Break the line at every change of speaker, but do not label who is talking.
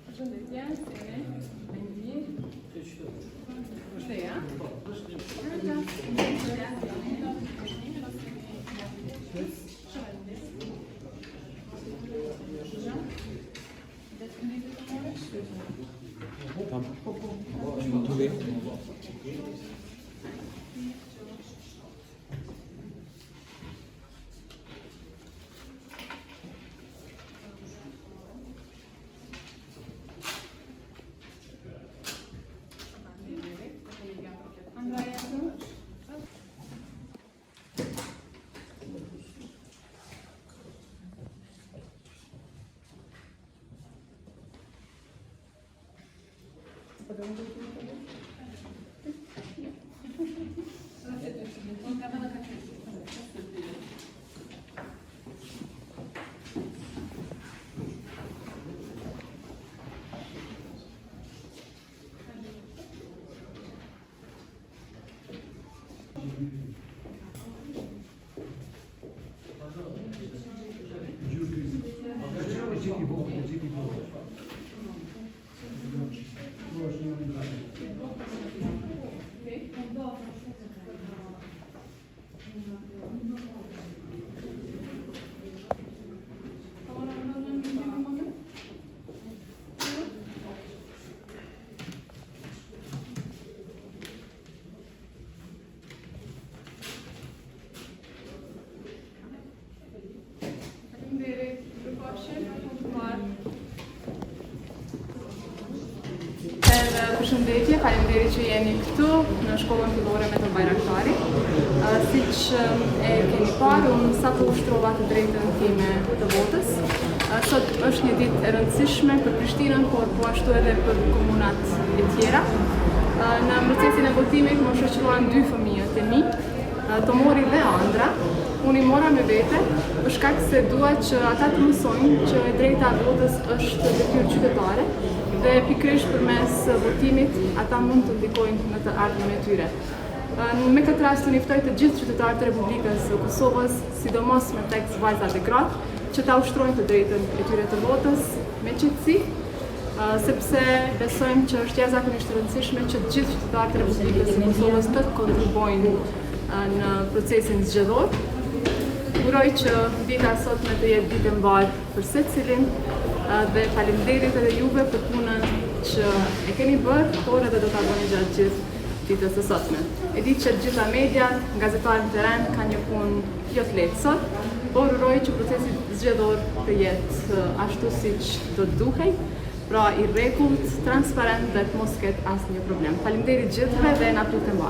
Përshëndetje, Sene, Mendi. Shpeja. Përshëndetje, faleminderit që jeni këtu në shkollën fillore Metër Bajraktari. Siç e keni parë, unë sapo ushtrova të drejtën time të votës. Sot është një ditë e rëndësishme për Prishtinën, por po ashtu edhe për komunat e tjera. Në procesin e votimit më shoqëruan 2 fëmijët e mi, Tomori dhe Andra. Unë i mora me vete për shkak se dua që ata të mësojnë që e drejta e votës është detyrë qytetare dhe pikërisht përmes votimit ata mund të ndikojnë në të ardhmen e tyre. Me këtë rast unë ftoj të gjithë qytetarët e Republikës së Kosovës, sidomos me tekst vajzat e gratë, që ta ushtrojnë të drejtën e tyre të votës me qetësi, sepse besojmë që është jashtëzakonisht e rëndësishme që të gjithë qytetarët e Republikës së Kosovës të kontribuojnë në procesin zgjedhor. Uroj që dita sotme të jetë ditë e mbarë për secilin dhe faleminderit edhe juve për punën që e keni bërë, por edhe do ta bëni gjatë gjithë ditës së sotme. E di që gjitha mediat, gazetarët në terren kanë një punë jo të lehtë sot, por uroj që procesi zgjedhor të jetë ashtu siç do të duhej, pra i rregullt, transparent dhe të mos ketë asnjë problem. Faleminderit gjithëve dhe na prit të mbarë.